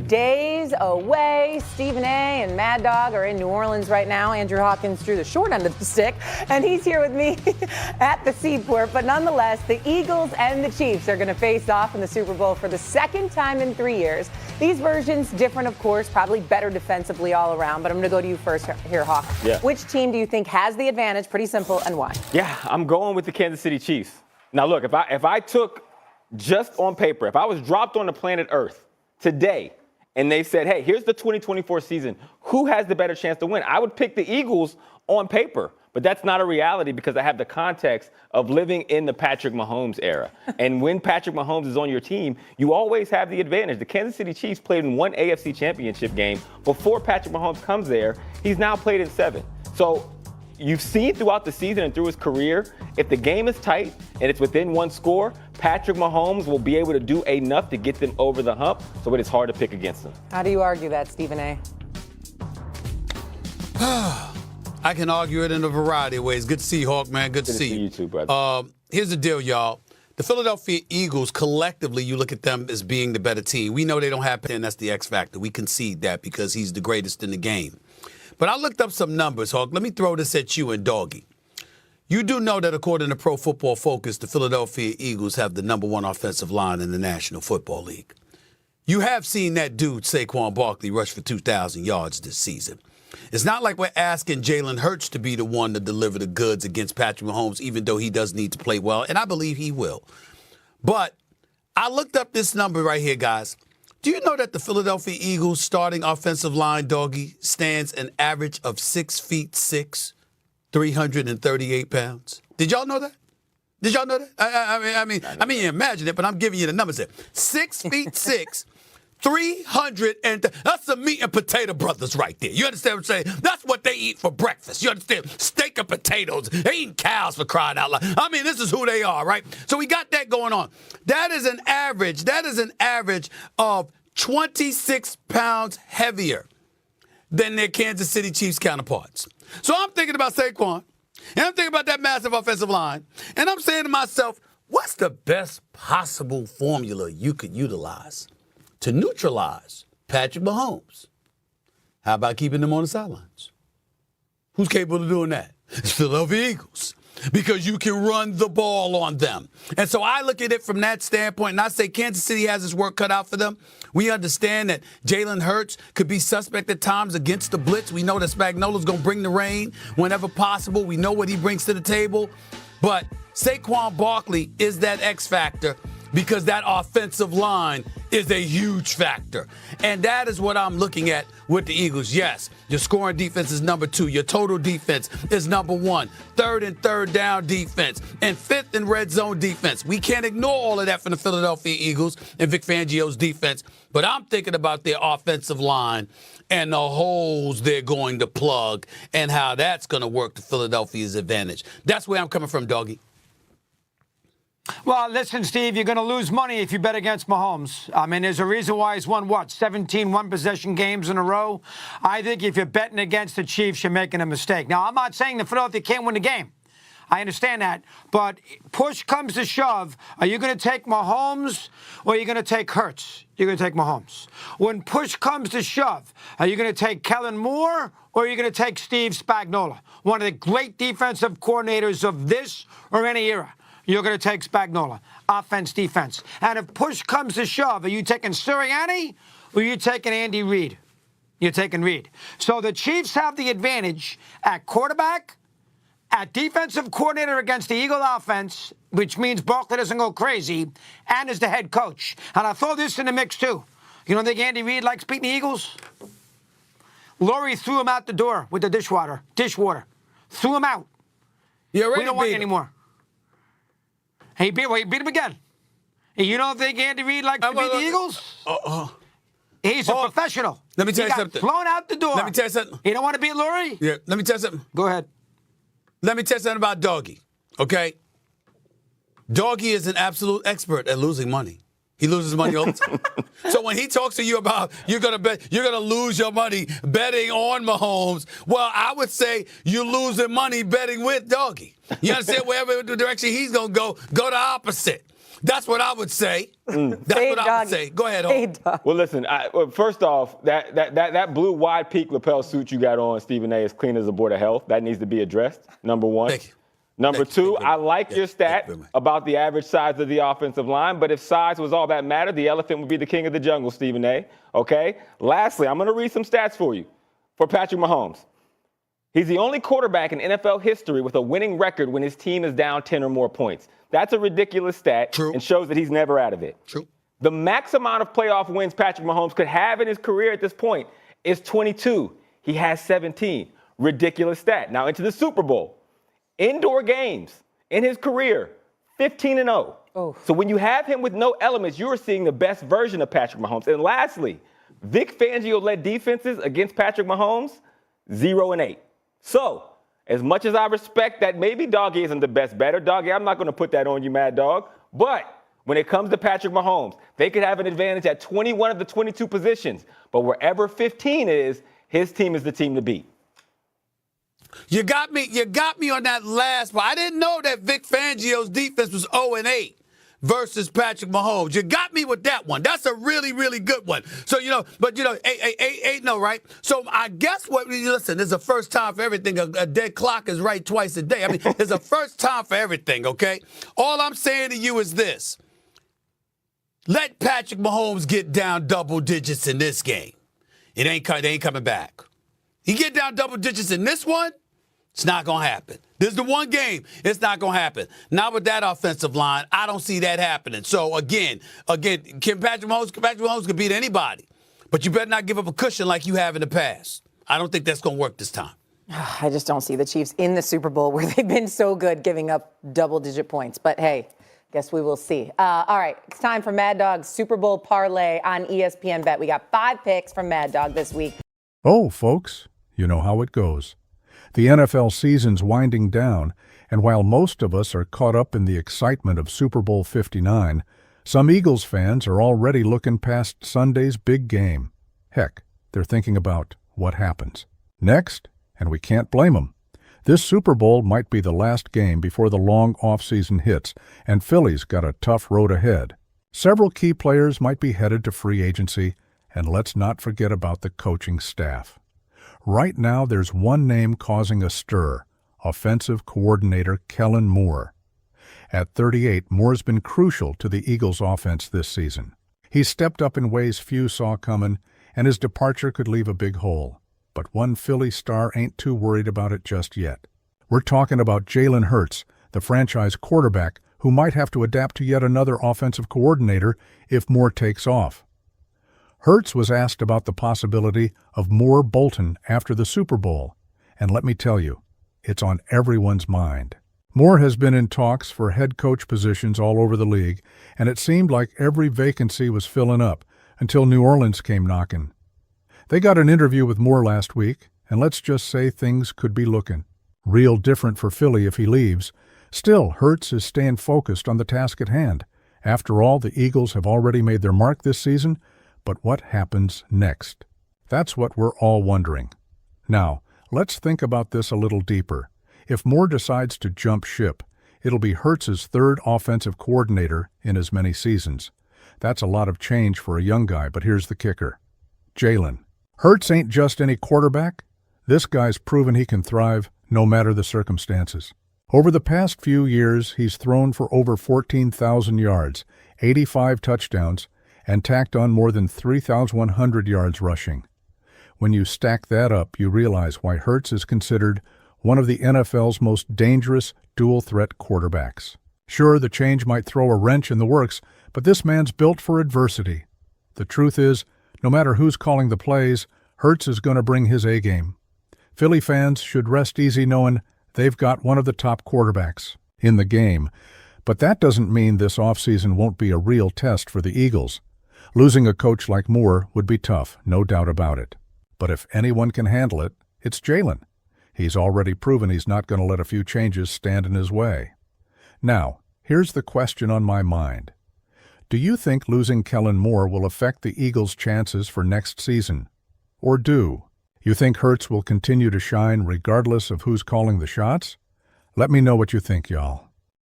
Days away. Stephen A. and Mad Dog are in New Orleans right now. Andrew Hawkins drew the short end of the stick, and he's here with me at the Seaport. But nonetheless, the Eagles and the Chiefs are going to face off in the Super Bowl for the second time in 3 years. These versions different, of course, probably better defensively all around. But I'm going to go to you first here, Hawk. Yeah. Which team do you think has the advantage? Pretty simple, and why? Yeah, I'm going with the Kansas City Chiefs. Now, look, if I took just on paper, if I was dropped on the planet Earth today, and they said, hey, here's the 2024 season, who has the better chance to win? I would pick the Eagles on paper, but that's not a reality because I have the context of living in the Patrick Mahomes era. And when Patrick Mahomes is on your team, you always have the advantage. The Kansas City Chiefs played in one AFC championship game before Patrick Mahomes comes there. He's now played in 7. So you've seen throughout the season and through his career, if the game is tight and it's within one score, Patrick Mahomes will be able to do enough to get them over the hump, so it is hard to pick against them. How do you argue that, Stephen A.? I can argue it in a variety of ways. Good to see you, Hawk, man. Good to see you. You too, brother. Here's the deal, y'all. The Philadelphia Eagles, collectively, you look at them as being the better team. We know they don't have, and that's the X factor. We concede that because he's the greatest in the game. But I looked up some numbers, Hawk. Let me throw this at you and Doggy. You do know that according to Pro Football Focus, the Philadelphia Eagles have the #1 offensive line in the National Football League. You have seen that dude, Saquon Barkley, rush for 2,000 yards this season. It's not like we're asking Jalen Hurts to be the one to deliver the goods against Patrick Mahomes, even though he does need to play well, and I believe he will. But I looked up this number right here, guys. Do you know that the Philadelphia Eagles starting offensive line, Doggy, stands an average of 6'6", 338 pounds? Did y'all know that? Did y'all know that? I mean, you imagine it, but I'm giving you the numbers here. 6'6", 300, and that's the meat and potato brothers right there. You understand what I'm saying? That's what they eat for breakfast. You understand? Steak and potatoes. They eating cows for crying out loud. I mean, this is who they are, right? So we got that going on. That is an average of 26 pounds heavier than their Kansas City Chiefs counterparts. So I'm thinking about Saquon, and I'm thinking about that massive offensive line, and I'm saying to myself, what's the best possible formula you could utilize to neutralize Patrick Mahomes? How about keeping them on the sidelines? Who's capable of doing that? It's Philadelphia Eagles. Because you can run the ball on them. And so I look at it from that standpoint, and I say Kansas City has his work cut out for them. We understand that Jalen Hurts could be suspect at times against the blitz. We know that Spagnuolo's going to bring the rain whenever possible. We know what he brings to the table. But Saquon Barkley is that X factor because that offensive line is a huge factor. And that is what I'm looking at with the Eagles. Yes, your scoring defense is number 2. Your total defense is number 1. Third and third down defense. And fifth and red zone defense. We can't ignore all of that from the Philadelphia Eagles and Vic Fangio's defense. But I'm thinking about their offensive line and the holes they're going to plug and how that's going to work to Philadelphia's advantage. That's where I'm coming from, Doggy. Well, listen, Steve, you're going to lose money if you bet against Mahomes. I mean, there's a reason why he's won, 17 one-possession games in a row. I think if you're betting against the Chiefs, you're making a mistake. Now, I'm not saying that Philadelphia can't win the game. I understand that. But push comes to shove. Are you going to take Mahomes or are you going to take Hurts? You're going to take Mahomes. When push comes to shove, are you going to take Kellen Moore or are you going to take Steve Spagnuolo, one of the great defensive coordinators of this or any era? You're going to take Spagnuolo, offense, defense. And if push comes to shove, are you taking Sirianni or are you taking Andy Reid? You're taking Reid. So the Chiefs have the advantage at quarterback, at defensive coordinator against the Eagle offense, which means Barkley doesn't go crazy, and as the head coach. And I'll throw this in the mix, too. You don't think Andy Reid likes beating the Eagles? Laurie threw him out the door with the dishwater. Threw him out. We don't want you anymore. He beat him again. You don't think Andy Reid likes to beat the Eagles? He's a professional. Let me tell you got something. Thrown out the door. Let me tell you something. You don't want to beat Laurie? Yeah, let me tell you something. Go ahead. Let me tell you something about Doggy, okay? Doggy is an absolute expert at losing money. He loses money all the time. So when he talks to you about you're gonna lose your money betting on Mahomes, well, I would say you're losing money betting with Doggy. You understand? Wherever the direction he's gonna go the opposite. That's what I would say. That's Hey, what I dog. would say. Go ahead, Hey, Hope. dog. Well, listen. First off, that blue wide peak lapel suit you got on, Stephen A, is clean as a board of health. That needs to be addressed. Number one. Thank you. Number Thank you. two, Thank you. I like Yeah, your thank stat you very much. about the average size of the offensive line, but if size was all that mattered, the elephant would be the king of the jungle, Stephen A. Okay? Lastly, I'm going to read some stats for you for Patrick Mahomes. He's the only quarterback in NFL history with a winning record when his team is down 10 or more points. That's a ridiculous stat True. and shows that he's never out of it. True. The max amount of playoff wins Patrick Mahomes could have in his career at this point is 22. He has 17. Ridiculous stat. Now into the Super Bowl. Indoor games in his career, 15-0. Oh. So when you have him with no elements, you're seeing the best version of Patrick Mahomes. And lastly, Vic Fangio-led defenses against Patrick Mahomes, 0-8. So, as much as I respect that maybe Doggy isn't the best batter, Doggy, I'm not going to put that on you, Mad Dog. But when it comes to Patrick Mahomes, they could have an advantage at 21 of the 22 positions. But wherever 15 is, his team is the team to beat. You got me on that last part. I didn't know that Vic Fangio's defense was 0-8 versus Patrick Mahomes. You got me with that one. That's a really, really good one. So, 8-0, right? So I guess listen, there's a first time for everything. A dead clock is right twice a day. I mean, there's a first time for everything, okay? All I'm saying to you is this. Let Patrick Mahomes get down double digits in this game. They ain't coming back. He get down double digits in this one, it's not going to happen. This is the one game, it's not going to happen. Not with that offensive line. I don't see that happening. So, again, can Patrick Mahomes can beat anybody. But you better not give up a cushion like you have in the past. I don't think that's going to work this time. I just don't see the Chiefs in the Super Bowl where they've been so good giving up double-digit points. But, hey, guess we will see. All right, it's time for Mad Dog's Super Bowl parlay on ESPN Bet. We got 5 picks from Mad Dog this week. Oh, folks, you know how it goes. The NFL season's winding down, and while most of us are caught up in the excitement of Super Bowl 59, some Eagles fans are already looking past Sunday's big game. Heck, they're thinking about what happens next, and we can't blame them. This Super Bowl might be the last game before the long off-season hits, and Philly's got a tough road ahead. Several key players might be headed to free agency, and let's not forget about the coaching staff. Right now, there's one name causing a stir, offensive coordinator Kellen Moore. At 38, Moore's been crucial to the Eagles' offense this season. He's stepped up in ways few saw coming, and his departure could leave a big hole. But one Philly star ain't too worried about it just yet. We're talking about Jalen Hurts, the franchise quarterback, who might have to adapt to yet another offensive coordinator if Moore takes off. Hurts was asked about the possibility of Moore-Bolton after the Super Bowl, and let me tell you, it's on everyone's mind. Moore has been in talks for head coach positions all over the league, and it seemed like every vacancy was filling up until New Orleans came knocking. They got an interview with Moore last week, and let's just say things could be looking real different for Philly if he leaves. Still, Hurts is staying focused on the task at hand. After all, the Eagles have already made their mark this season, but what happens next? That's what we're all wondering. Now, let's think about this a little deeper. If Moore decides to jump ship, it'll be Hurts's third offensive coordinator in as many seasons. That's a lot of change for a young guy, but here's the kicker. Jalen. Hurts ain't just any quarterback. This guy's proven he can thrive no matter the circumstances. Over the past few years, he's thrown for over 14,000 yards, 85 touchdowns, and tacked on more than 3,100 yards rushing. When you stack that up, you realize why Hurts is considered one of the NFL's most dangerous dual-threat quarterbacks. Sure, the change might throw a wrench in the works, but this man's built for adversity. The truth is, no matter who's calling the plays, Hurts is going to bring his A-game. Philly fans should rest easy knowing they've got one of the top quarterbacks in the game. But that doesn't mean this offseason won't be a real test for the Eagles. Losing a coach like Moore would be tough, no doubt about it. But if anyone can handle it, it's Jalen. He's already proven he's not going to let a few changes stand in his way. Now, here's the question on my mind. Do you think losing Kellen Moore will affect the Eagles' chances for next season? Or do you think Hurts will continue to shine regardless of who's calling the shots? Let me know what you think, y'all.